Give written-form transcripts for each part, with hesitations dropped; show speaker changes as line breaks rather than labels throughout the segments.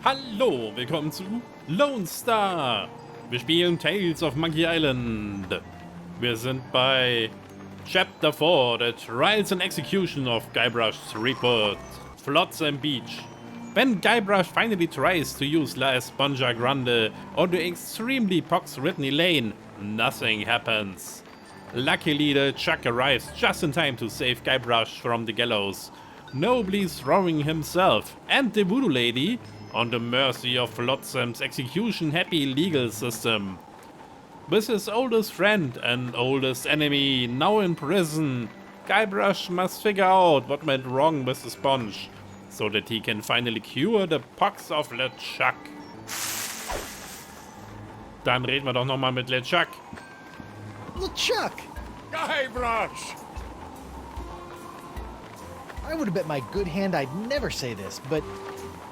Hallo, willkommen zu Lone Star. Wir spielen Tales of Monkey Island. Wir sind bei Chapter 4, The Trials and Execution of Guybrush Threepwood, Flotsam Beach. When Guybrush finally tries to use La Esponja Grande on the extremely pox-ridden Elaine, nothing happens. Luckily, the LeChuck arrives just in time to save Guybrush from the gallows, nobly throwing himself and the voodoo lady on the mercy of Flotsam's execution-happy legal system. With his oldest friend and oldest enemy now in prison, Guybrush must figure out what went wrong with the sponge, so that he can finally cure the pox of LeChuck. Dann reden wir doch nochmal mit LeChuck.
LeChuck!
Guybrush!
I would have bet my good hand I'd never say this, but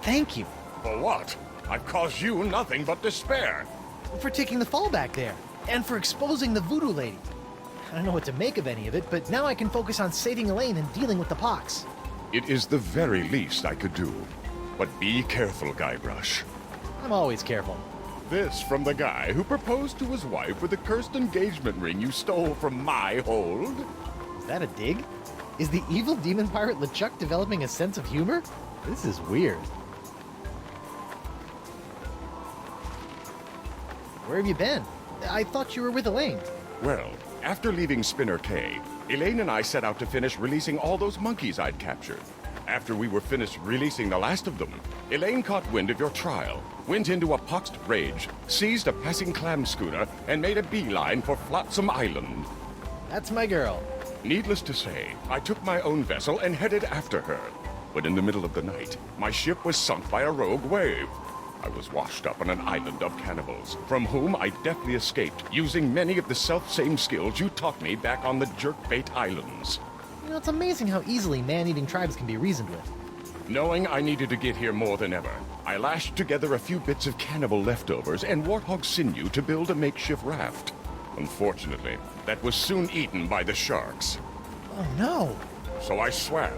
thank you
For what? I've caused you nothing but despair.
for taking the fall back there, and for exposing the voodoo lady. I don't know what to make of any of it, but now I can focus on saving Elaine and dealing with the pox.
It is the very least I could do. But be careful, Guybrush.
I'm always careful.
This from the guy who proposed to his wife with the cursed engagement ring you stole from my hold?
Is that a dig? Is the evil demon pirate LeChuck developing a sense of humor? This is weird. Where have you been? I thought you were with Elaine.
Well, after leaving Spinner Cay, Elaine and I set out to finish releasing all those monkeys I'd captured. After we were finished releasing the last of them, Elaine caught wind of your trial, went into a poxed rage, seized a passing clam schooner, and made a beeline for Flotsam Island.
That's my girl.
Needless to say, I took my own vessel and headed after her. But in the middle of the night, my ship was sunk by a rogue wave. I was washed up on an island of cannibals, from whom I deftly escaped, using many of the self-same skills you taught me back on the Jerkbait Islands.
You know, it's amazing how easily man-eating tribes can be reasoned with.
Knowing I needed to get here more than ever, I lashed together a few bits of cannibal leftovers and warthog sinew to build a makeshift raft. Unfortunately, that was soon eaten by the sharks.
Oh no!
So I swam.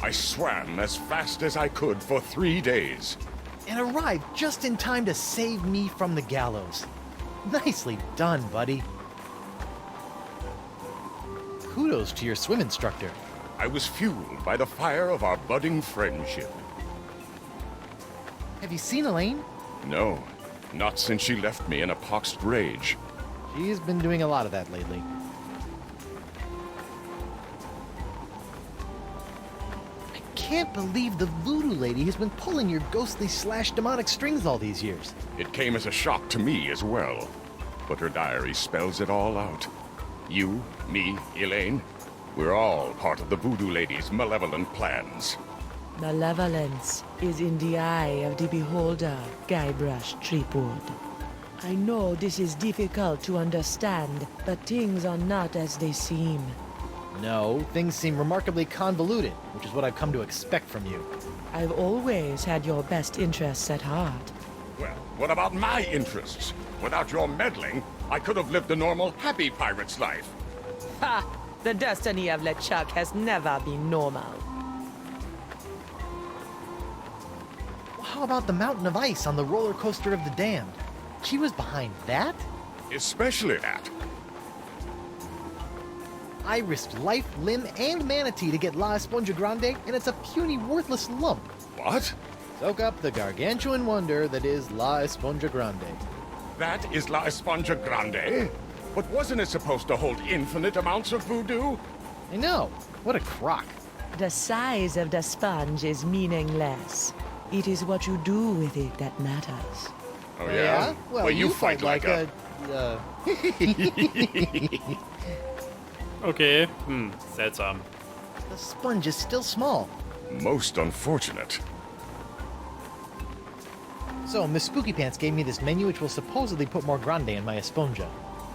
I swam as fast as I could for 3 days.
And arrived just in time to save me from the gallows. Nicely done, buddy. Kudos to your swim instructor.
I was fueled by the fire of our budding friendship.
Have you seen Elaine?
No, not since she left me in a poxed rage.
She's been doing a lot of that lately. I can't believe the voodoo lady has been pulling your ghostly / demonic strings all these years.
It came as a shock to me as well. But her diary spells it all out. You, me, Elaine, we're all part of the voodoo lady's malevolent plans.
Malevolence is in the eye of the beholder, Guybrush Threepwood. I know this is difficult to understand, but things are not as they seem.
No, things seem remarkably convoluted, which is what I've come to expect from you.
I've always had your best interests at heart.
Well, what about my interests? Without your meddling, I could have lived a normal, happy pirate's life.
Ha! The destiny of LeChuck has never been normal.
How about the mountain of ice on the roller coaster of the damned? She was behind that?
Especially that.
I risked life, limb, and manatee to get La Esponja Grande, and it's a puny, worthless lump.
What?
Soak up the gargantuan wonder that is La Esponja Grande.
That is La Esponja Grande? But wasn't it supposed to hold infinite amounts of voodoo?
I know. What a crock.
The size of the sponge is meaningless. It is what you do with it that matters.
Oh, yeah?
Well, you fight like a...
Okay, seltsam.
The sponge is still small.
Most unfortunate.
So, Miss Spooky Pants gave me this menu which will supposedly put more grande in my esponja.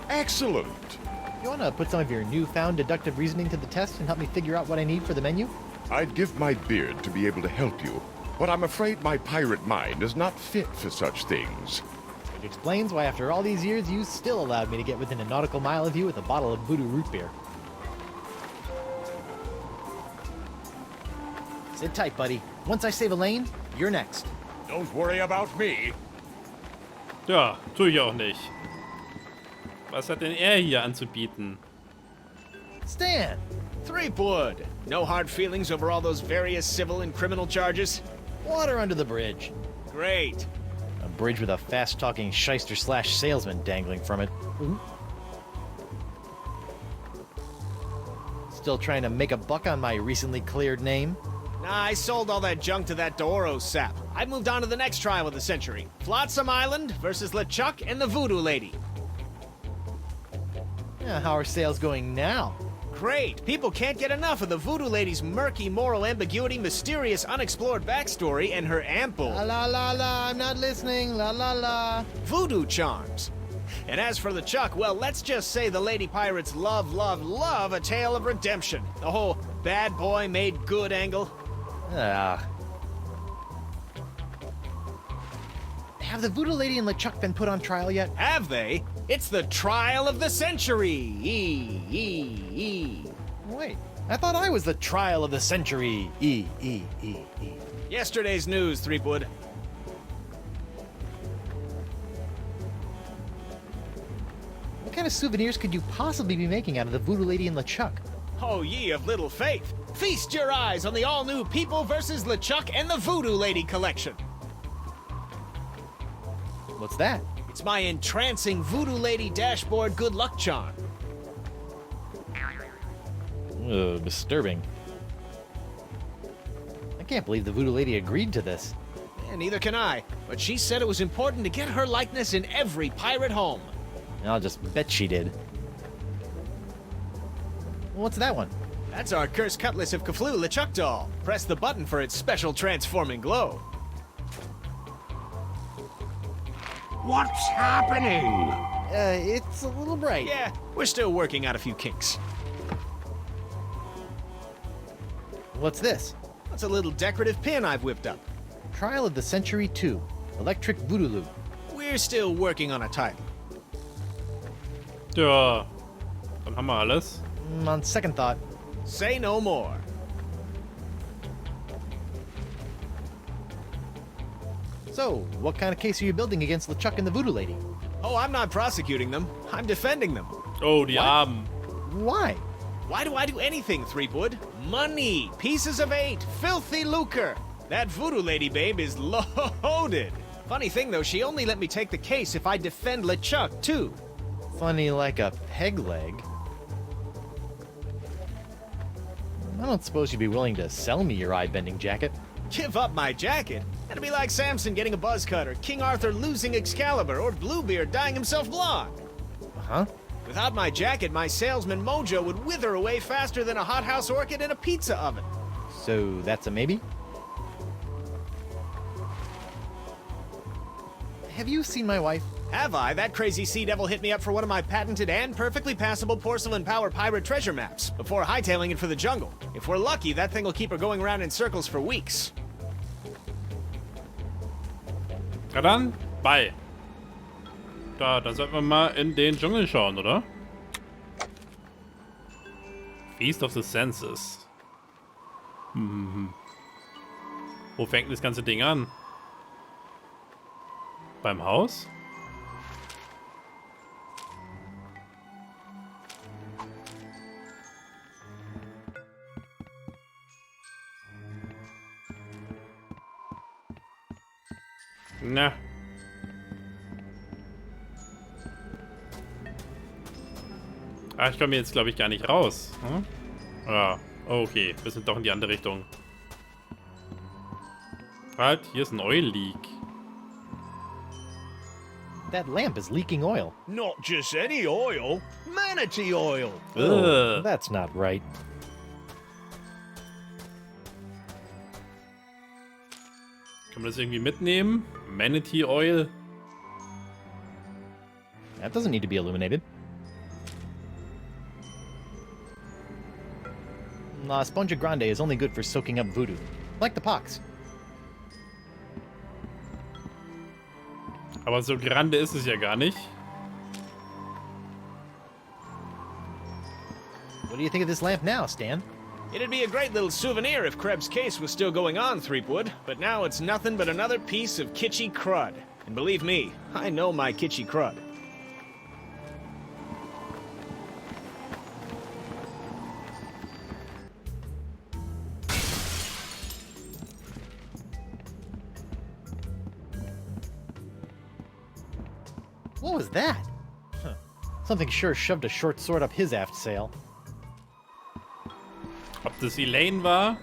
Excellent.
You wanna put some of your newfound deductive reasoning to the test and help me figure out what I need for the menu?
I'd give my beard to be able to help you, but I'm afraid my pirate mind is not fit for such things.
Which explains why after all these years you still allowed me to get within a nautical mile of you with a bottle of voodoo root beer. Sit tight, buddy. Once I save Elaine, you're next.
Don't worry about me.
Ja, tue ich auch nicht. Was hat denn er hier anzubieten?
Stan!
Threepwood! No hard feelings over all those various civil and criminal charges?
Water under the bridge.
Great.
A bridge with a fast-talking shyster/salesman dangling from it. Still trying to make a buck on my recently cleared name?
Nah, I sold all that junk to that D'Oro sap. I've moved on to the next trial of the century. Flotsam Island versus LeChuck and the Voodoo Lady.
Yeah, how are sales going now?
Great! People can't get enough of the Voodoo Lady's murky moral ambiguity, mysterious unexplored backstory, and her ample
La la la la, I'm not listening, la la la.
voodoo charms. And as for LeChuck, well, let's just say the Lady Pirates love, love, love a tale of redemption. The whole bad boy made good angle.
Ah. Have the Voodoo Lady and LeChuck been put on trial yet?
Have they? It's the trial of the century.
Wait, I thought I was the trial of the century.
Yesterday's news, Threepwood.
What kind of souvenirs could you possibly be making out of the Voodoo Lady and LeChuck?
Oh, ye of little faith. Feast your eyes on the all-new People vs. LeChuck and the Voodoo Lady collection.
What's that?
It's my entrancing Voodoo Lady dashboard good luck charm.
Disturbing. I can't believe the Voodoo Lady agreed to this.
And neither can I, but she said it was important to get her likeness in every pirate home.
I'll just bet she did. What's that one?
That's our cursed cutlass of Kaflu LeChuck doll. Press the button for its special transforming glow.
What's happening?
It's a little bright.
Yeah, we're still working out a few kinks.
What's this?
That's a little decorative pin I've whipped up.
Trial of the Century 2. Electric Voodoo Loop.
We're still working on a title.
Ja, dann haben wir alles.
On second thought,
Say no more.
so, what kind of case are you building against LeChuck and the Voodoo Lady?
Oh, I'm not prosecuting them. I'm defending them.
Oh, die Armen.
Why?
Why do I do anything, Threepwood? Money, pieces of 8, filthy lucre. That Voodoo Lady babe is loaded. Funny thing though, she only let me take the case if I defend LeChuck too.
Funny like a peg leg. I don't suppose you'd be willing to sell me your eye-bending jacket.
Give up my jacket? That'd be like Samson getting a buzz cut, or King Arthur losing Excalibur, or Bluebeard dyeing himself blonde.
Huh?
Without my jacket, my salesman mojo would wither away faster than a hothouse orchid in a pizza oven.
So, that's a maybe? Have you seen my wife?
Have I? That crazy sea devil hit me up for one of my patented and perfectly passable porcelain power pirate treasure maps before hightailing it for the jungle. If we're lucky, that thing will keep her going around in circles for weeks.
Ja dann, bye. Da, dann sollten wir mal in den Dschungel schauen, oder? Feast of the Senses. Wo fängt das ganze Ding an? Beim Haus? Na. Ah, ich komme jetzt, glaube ich, gar nicht raus. Hm? Ja, okay. Wir sind doch in die andere Richtung. Halt, hier ist ein Oil Leak.
That lamp is leaking oil.
Not just any oil, manatee oil.
Ugh.
That's not right.
Kann man das irgendwie mitnehmen? Manatee Oil?
That doesn't need to be illuminated. La Esponja Grande is only good for soaking up voodoo. Like the pox.
Aber so grande ist es ja gar nicht.
What do you think of this lamp now, Stan?
It'd be a great little souvenir if Krebs' case was still going on, Threepwood, but now it's nothing but another piece of kitschy crud. And believe me, I know my kitschy crud.
What was that? Huh. Something sure shoved a short sword up his aft sail.
Ob das Elaine war?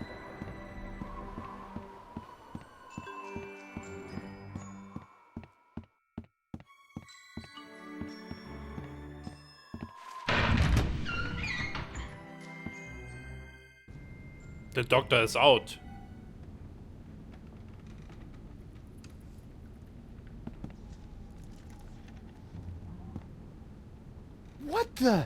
Der Doktor ist out.
What the?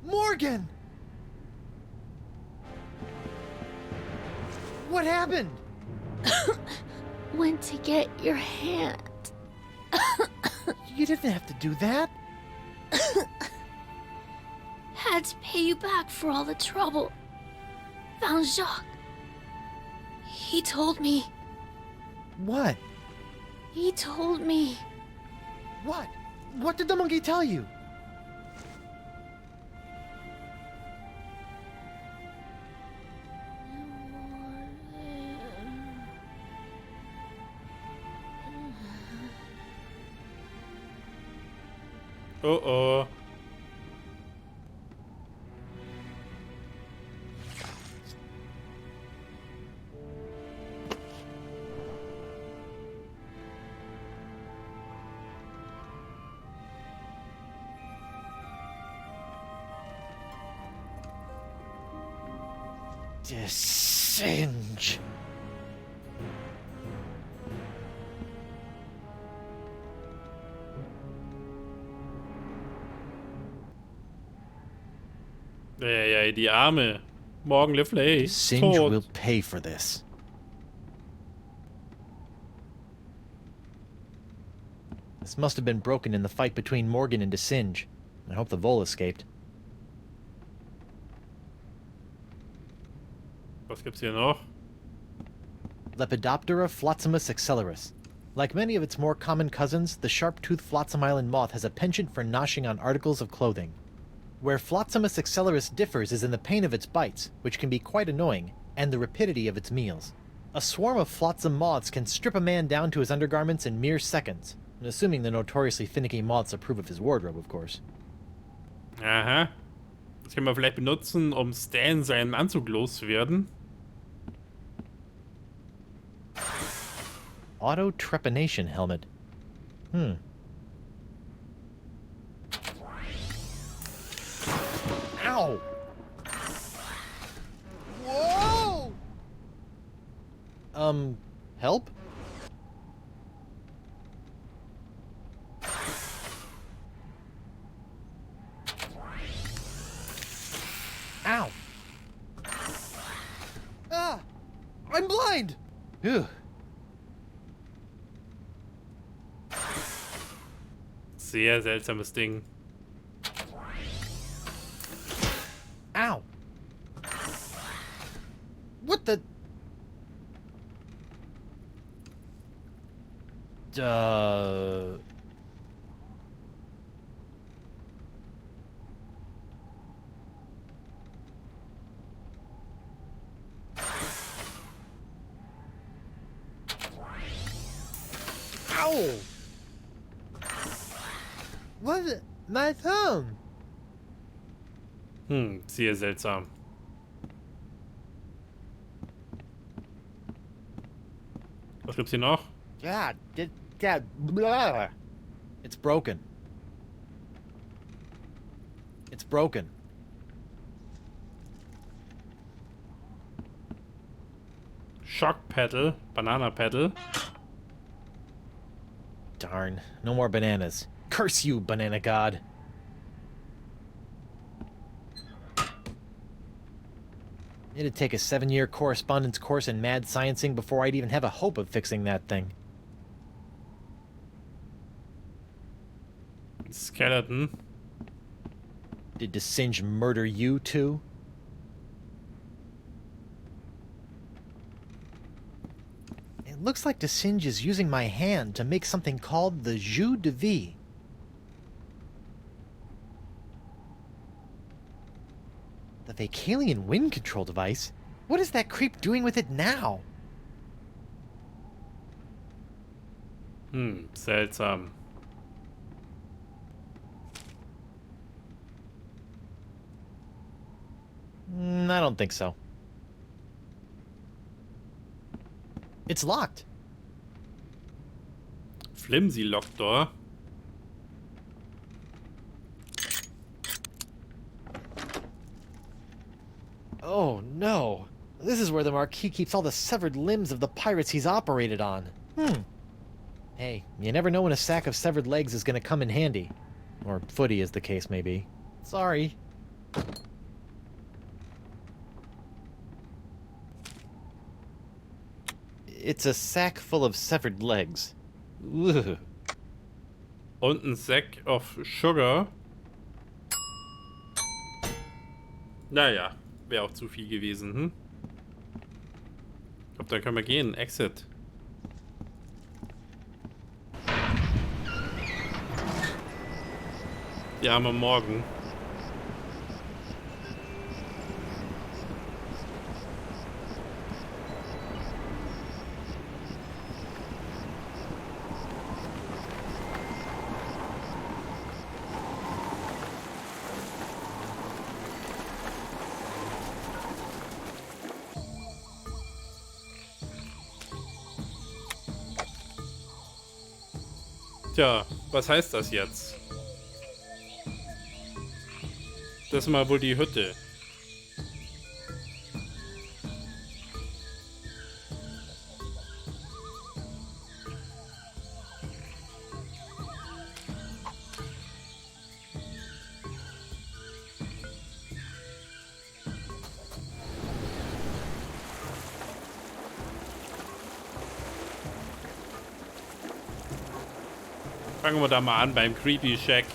Morgan! What happened?
Went to get your hand.
You didn't have to do that.
Had to pay you back for all the trouble. Found Jacques. He told me.
What?
He told me.
What? What did the monkey tell you?
Oh.
Singe.
Ja, die Arme. Morgan Le Fay.
Singe
Tot.
will pay for this. This must have been broken in the fight between Morgan and Singe. I hope the vole escaped.
Was gibt's hier noch?
Lepidoptera flotzimus accelerus. Like many of its more common cousins, the sharp-toothed flotsam island moth has a penchant for noshing on articles of clothing. Where Flotzimus accelerus differs is in the pain of its bites, which can be quite annoying, and the rapidity of its meals. A swarm of flotsam moths can strip a man down to his undergarments in mere seconds, assuming the notoriously finicky moths approve of his wardrobe, of course.
Aha. Das können wir vielleicht benutzen, um Stan seinen Anzug loszuwerden.
Auto trepanation helmet. Ow! Whoa! Help? Ow! Ah! I'm blind! Ugh.
Sehr seltsames Ding.
Ow! What the? Ow! What? My thumb!
Sehr seltsam. Was gibt's hier noch?
God, blah. It's broken. It's broken.
Shock Pedal, Banana Pedal.
Darn, no more bananas. Curse you, banana god. It'd take a 7-year correspondence course in mad sciencing before I'd even have a hope of fixing that thing.
Skeleton.
Did the Singe murder you too? It looks like the Singe is using my hand to make something called the Jus de Vie. The Vacalian wind control device? What is that creep doing with it now?
Seltsam.
I don't think so. It's locked.
Flimsy locked door.
Oh no. This is where the Marquis keeps all the severed limbs of the pirates he's operated on. Hey, you never know when a sack of severed legs is gonna come in handy. Or footy, as the case may be. Sorry. It's a sack full of severed legs. Ugh.
Und ein Sack of Sugar. Naja, wäre auch zu viel gewesen, hm? Ich glaube, dann können wir gehen. Exit. Die arme Morgen. Tja, was heißt das jetzt? Das ist mal wohl die Hütte. Fangen wir da mal an beim Creepy Shack.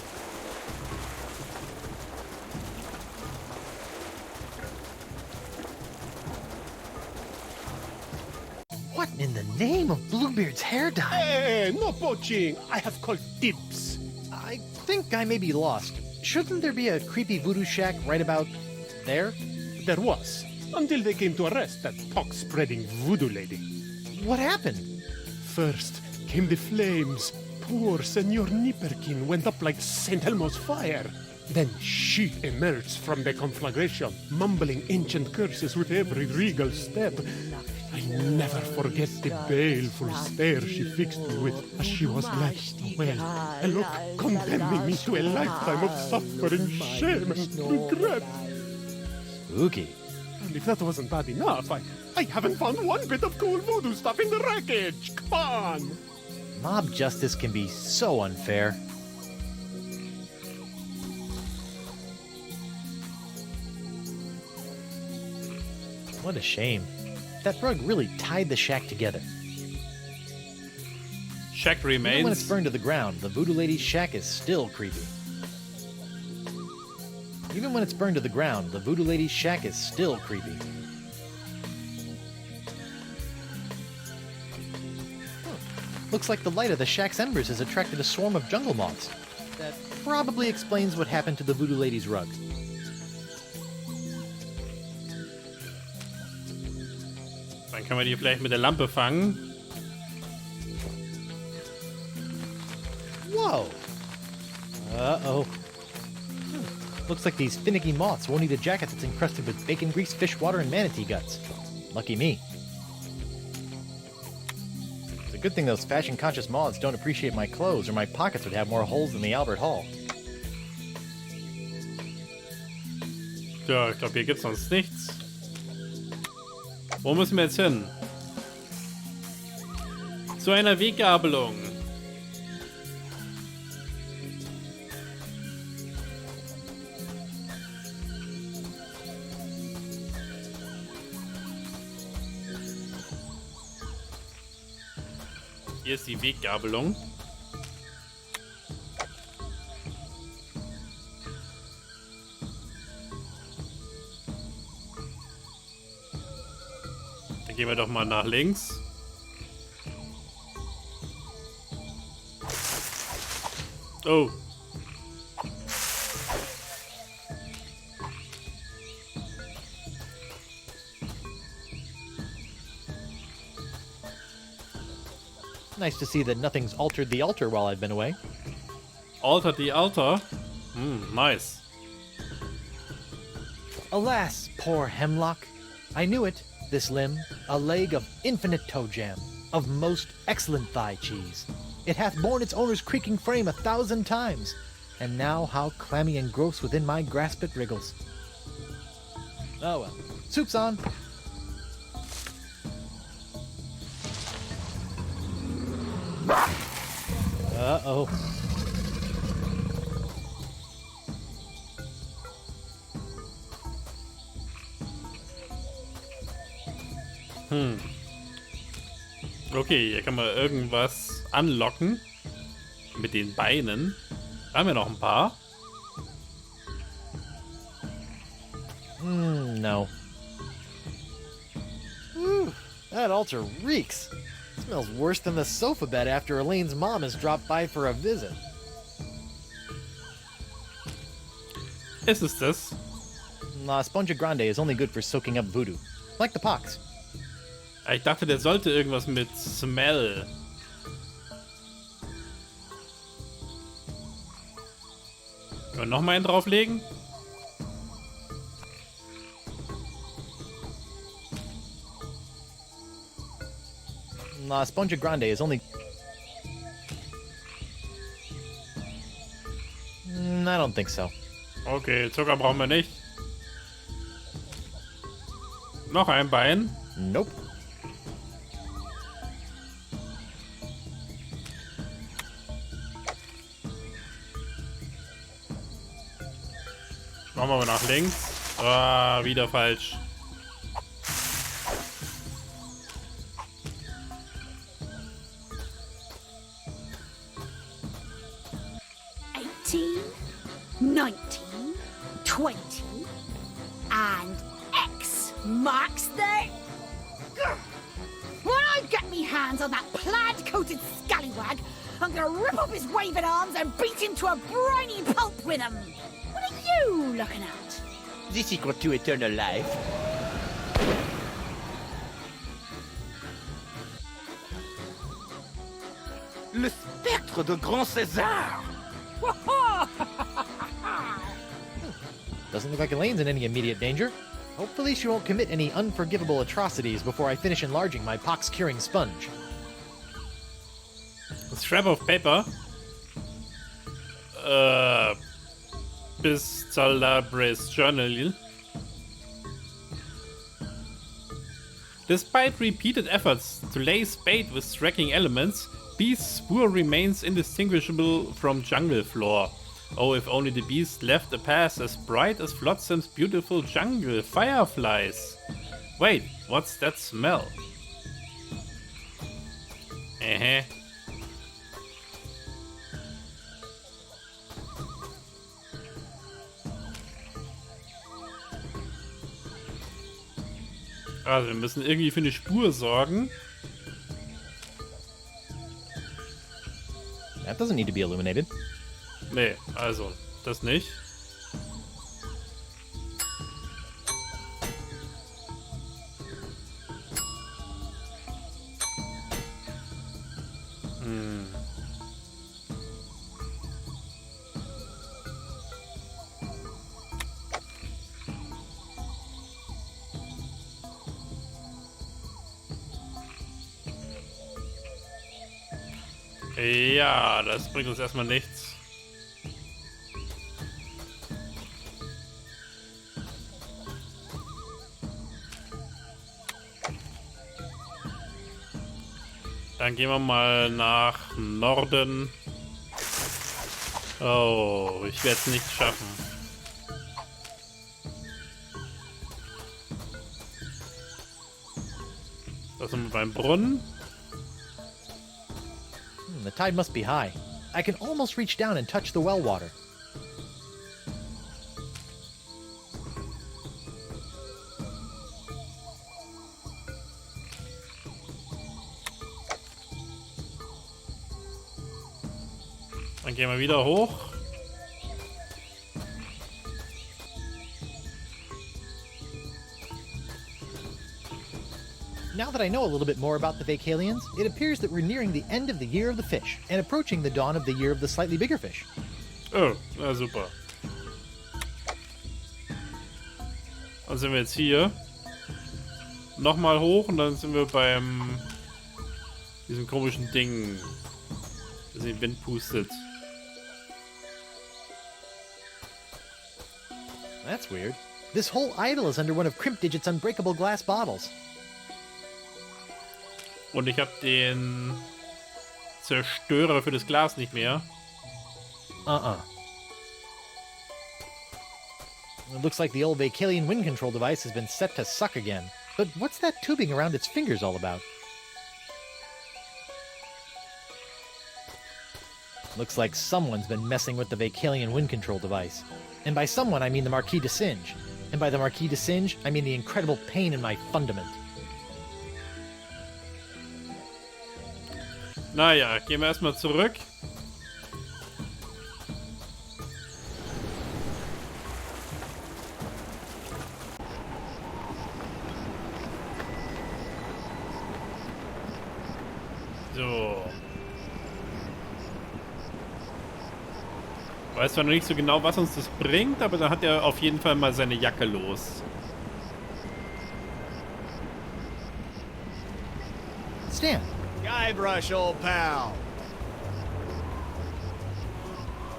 What in the name of Bluebeard's hair dye?
Hey, no poaching. I have called dibs.
I think I may be lost. Shouldn't there be a creepy voodoo shack right about there?
There was, until they came to arrest that pox-spreading voodoo lady.
What happened?
First came the flames. Poor Senor Nipperkin went up like St. Elmo's fire. Then she emerged from the conflagration, mumbling ancient curses with every regal step. I never forget the baleful stare she fixed me with as she was led away. A look condemning me to a lifetime of suffering, shame, and regret.
Spooky.
And if that wasn't bad enough, I haven't found one bit of cool voodoo stuff in the wreckage. Come on!
Mob justice can be so unfair. What a shame. That rug really tied the shack together.
Shack
Even when it's
remains.
burned to the ground, the voodoo lady's shack is still creepy. Even when it's burned to the ground, the voodoo lady's shack is still creepy. Looks like the light of the shack's embers has attracted a swarm of jungle moths. That probably explains what happened to the voodoo lady's rug.
Dann können wir die vielleicht mit der Lampe fangen.
Whoa! Uh-oh. Looks like these finicky moths won't eat a jacket that's encrusted with bacon grease, fish water, and manatee guts. Lucky me. It's a good thing those fashion-conscious moths don't appreciate my clothes, or my pockets would have more holes than the Albert Hall.
Ja, ich glaube, hier gibt's sonst nichts. Wo müssen wir jetzt hin? Zu einer Weggabelung. Hier ist die Weggabelung. gehen wir doch mal nach links. Oh.
Nice to see that nothing's altered the altar while I've been away.
Alter the altar. Nice.
Alas, poor hemlock. I knew it, this limb, a leg of infinite toe jam, of most excellent thigh cheese. It hath borne its owner's creaking frame 1,000 times, and now how clammy and gross within my grasp it wriggles. Oh well, soup's on. Uh-oh.
Okay, hier kann man irgendwas anlocken. Mit den Beinen. Da haben wir noch ein paar.
No. Ooh, that altar reeks. Smells worse than the sofa bed after Elaine's mom has dropped by for a visit.
Ist es das?
Esponja Grande is only good for soaking up voodoo. Like the pox.
Ich dachte, der sollte irgendwas mit Smell. Können wir nochmal einen drauflegen?
Esponja Grande is only... I don't think so.
Okay, Zucker brauchen wir nicht. Noch ein Bein.
Nope.
Machen wir mal nach links. Ah, wieder falsch.
And X marks the... When I get me hands on that plaid-coated scallywag, I'm gonna rip off his waving arms and beat him to a briny pulp with them. What are you looking at?
The secret to eternal life. Le spectre de Grand César!
Doesn't look like Elaine's in any immediate danger. Hopefully she won't commit any unforgivable atrocities before I finish enlarging my pox-curing sponge.
A scrap of paper. Bis Zalabres journal. Despite repeated efforts to lace bait with striking elements, Beast's spoor remains indistinguishable from jungle floor. Oh, if only the beast left a path as bright as Flotsam's beautiful jungle fireflies. Wait, what's that smell? Also, wir müssen irgendwie für eine Spur sorgen.
That doesn't need to be illuminated.
Nee, also, das nicht. Ja, das bringt uns erstmal nichts. Dann gehen wir mal nach Norden. Oh, ich werde es nicht schaffen. Da sind wir beim Brunnen.
The tide must be high. I can almost reach down and touch the well water.
Dann gehen wir wieder hoch.
Now that I know a little bit more about the Vacalians, it appears that we're nearing the end of the Year of the Fish and approaching the dawn of the Year of the Slightly Bigger Fish.
Oh, na super. Dann sind wir jetzt hier. Nochmal hoch und dann sind wir beim diesem komischen Ding, das den Wind pustet.
That's weird. This whole idol is under one of Crimp Digit's unbreakable glass bottles.
Und ich habe den Zerstörer für das Glas nicht mehr.
It looks like the old Vacalian wind control device has been set to suck again. But what's that tubing around its fingers all about? Looks like someone's been messing with the Vacalian wind control device. And by someone, I mean the Marquis de Singe. And by the Marquis de Singe, I mean the incredible pain in my fundament.
Naja, gehen wir erstmal zurück. So. Weiß zwar noch nicht so genau, was uns das bringt, aber dann hat er auf jeden Fall mal seine Jacke los.
Stan.
Guybrush, old pal.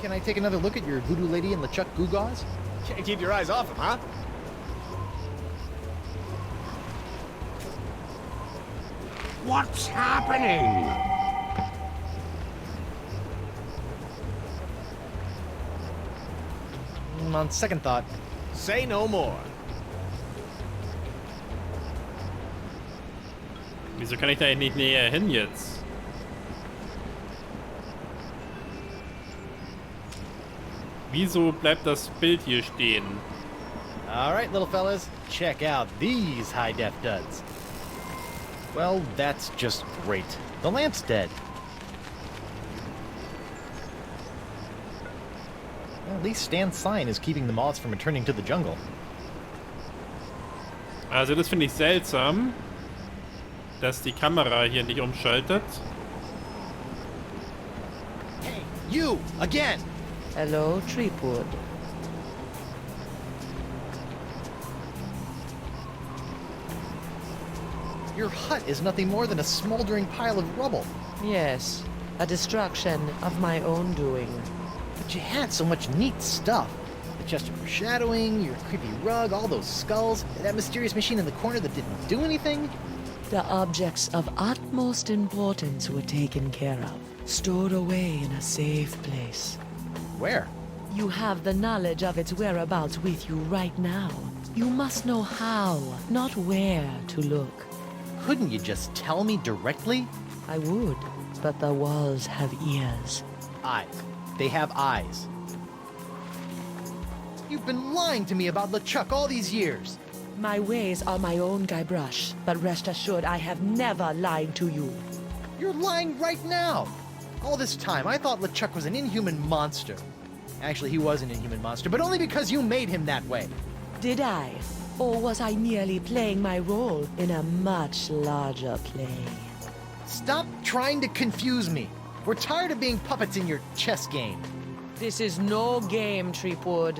Can I take another look at your Voodoo Lady and LeChuck gewgaws?
Can't keep your eyes off him, huh?
What's happening?
On second thought,
Say no more.
Wieso kann ich da nicht näher hin jetzt? Wieso bleibt das Bild hier stehen?
alright, little fellas, check out these high-def duds. Well, that's just great. The lamp's dead. Well, at least Stan's sign is keeping the moths from returning to the jungle.
Also das finde ich seltsam, dass die Kamera hier nicht umschaltet.
Hey, you! Again!
Hello, Threepwood.
Your hut is nothing more than a smoldering pile of rubble.
Yes, a destruction of my own doing.
But you had so much neat stuff. The chest of foreshadowing, your creepy rug, all those skulls, that mysterious machine in the corner that didn't do anything.
The objects of utmost importance were taken care of, stored away in a safe place.
Where?
You have the knowledge of its whereabouts with you right now. You must know how, not where, to look.
Couldn't you just tell me directly?
I would, but the walls have ears.
Eyes. They have eyes. You've been lying to me about LeChuck all these years.
My ways are my own, Guybrush, but rest assured I have never lied to you.
You're lying right now. All this time, I thought LeChuck was an inhuman monster. Actually, he was an inhuman monster, but only because you made him that way.
Did I? Or was I merely playing my role in a much larger play?
Stop trying to confuse me. We're tired of being puppets in your chess game.
This is no game, Threepwood.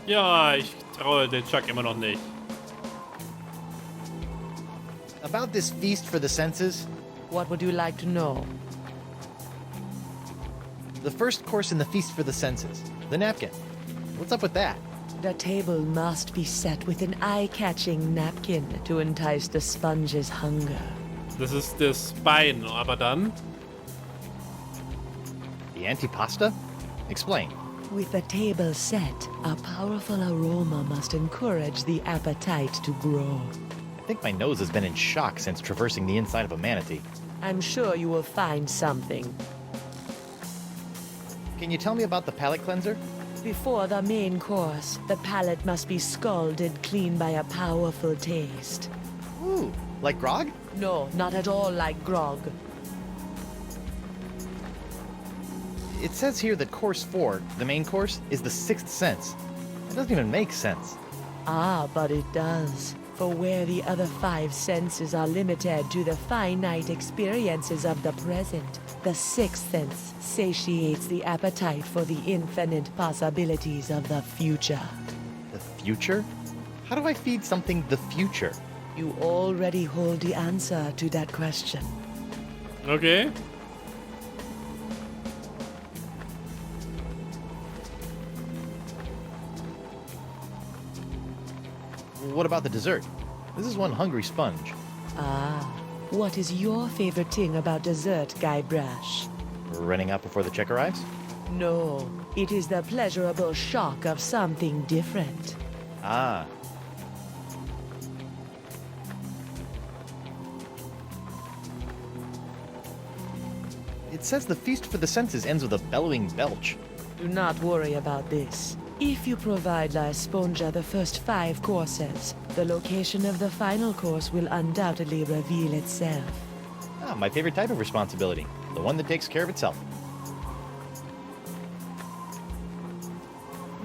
Ja, ich traue den Chuck immer noch nicht.
About this feast for the senses,
What would you like to know?
the first course in the feast for the senses, the napkin. What's up with that?
The table must be set with an eye-catching napkin to entice the sponge's hunger.
Das ist das Bein, aber dann...
The antipasta? Explain.
With the table set, a powerful aroma must encourage the appetite to grow.
I think my nose has been in shock since traversing the inside of a manatee.
I'm sure you will find something.
Can you tell me about the palate cleanser?
Before the main course, the palate must be scalded clean by a powerful taste.
Ooh, like grog?
No, not at all like grog.
It says here that Course 4, the main course, is the sixth sense. It doesn't even make sense.
Ah, but it does. For where the other 5 senses are limited to the finite experiences of the present, the sixth sense satiates the appetite for the infinite possibilities of the future.
The future? How do I feed something the future?
You already hold the answer to that question.
Okay.
What about the dessert? This is one hungry sponge.
Ah, what is your favorite thing about dessert, Guybrush?
Running out before the check arrives?
No, it is the pleasurable shock of something different.
Ah. It says the feast for the senses ends with a bellowing belch.
Do not worry about this. If you provide La Esponja the first 5 courses, the location of the final course will undoubtedly reveal itself.
Ah, my favorite type of responsibility. The one that takes care of itself.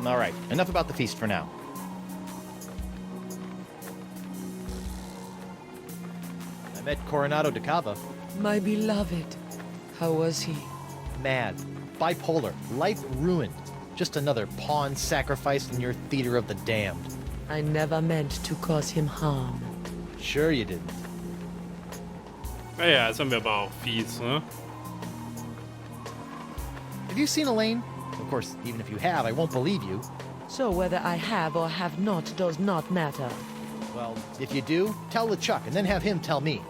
Alright, enough about the feast for now. I met Coronado de Cava.
My beloved, how was he?
Mad. Bipolar. Life ruined. Just another pawn sacrificed in your theater of the damned.
I never meant to cause him harm.
Sure you didn't.
Naja, jetzt haben wir aber auch fies, ne?
Have you seen Elaine? Of course, even if you have, I won't believe you.
So whether I have or have not does not matter.
Well, if you do, tell LeChuck and then have him tell me.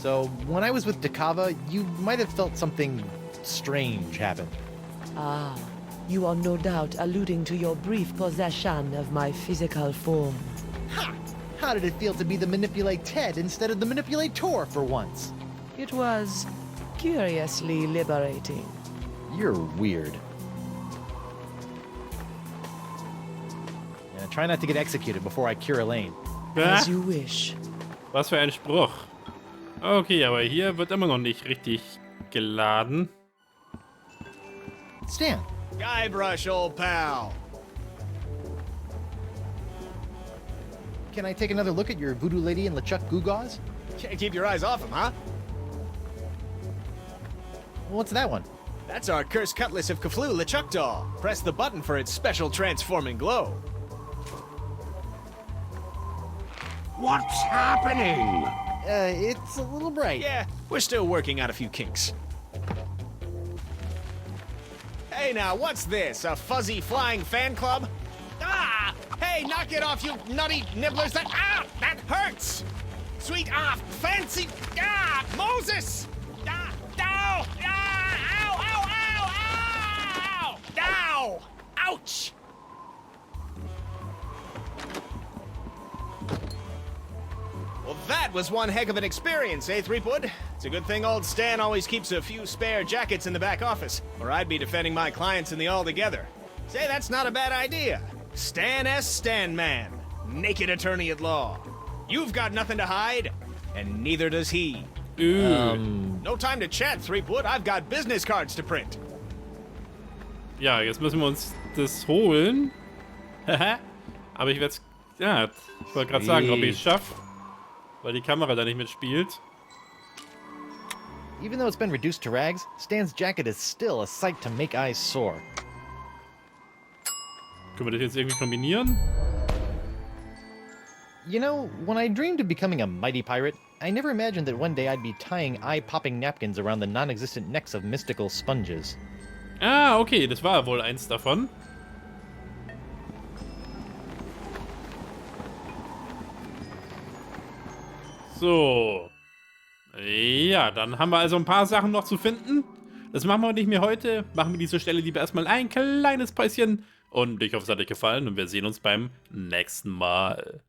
So, when I was with DeCava, you might have felt something strange happen.
Ah, you are no doubt alluding to your brief possession of my physical form.
Ha! How did it feel to be the manipulate Ted instead of the manipulator for once?
It was curiously liberating.
You're weird. Yeah, try not to get executed before I cure Elaine.
As you wish.
Was für ein Spruch. Okay, aber hier wird immer noch nicht richtig geladen.
Stan.
Guybrush, old pal.
Can I take another look at your voodoo lady and LeChuck gewgaws?
Can't keep your eyes off him, huh?
What's that one?
That's our cursed cutlass of Kaflu LeChuck doll. Press the button for its special transforming glow.
What's happening?
It's a little bright.
Yeah, we're still working out a few kinks. Hey now, what's this? A fuzzy flying fan club? Ah! Hey, knock it off, you nutty nibblers! That hurts! Sweet, fancy, Moses! Ow! Ow! Ow! Ouch! Well, that was one heck of an experience, eh, Threepwood? It's a good thing old Stan always keeps a few spare jackets in the back office, or I'd be defending my clients in the Altogether. Say, that's not a bad idea. Stan S. Stanman, naked attorney at law. You've got nothing to hide, and neither does he. No time to chat, Threepwood. I've got business cards to print.
Ja, jetzt müssen wir uns das holen. Aber ich werde es... Ja, ich wollte gerade sagen, ob ich es schaffe. Weil die Kamera da nicht mitspielt.
Even though it's been reduced to rags, Stan's jacket is still a sight to make eyes sore.
Können wir das jetzt irgendwie kombinieren?
You know, when I dreamed of becoming a mighty pirate, I never imagined that one day I'd be tying eye-popping napkins around the non-existent necks of mystical sponges.
Ah, okay, das war wohl eins davon. So. Ja, dann haben wir also ein paar Sachen noch zu finden. Das machen wir nicht mehr heute. Machen wir diese Stelle lieber erstmal ein kleines Päuschen. Und ich hoffe, es hat euch gefallen und wir sehen uns beim nächsten Mal.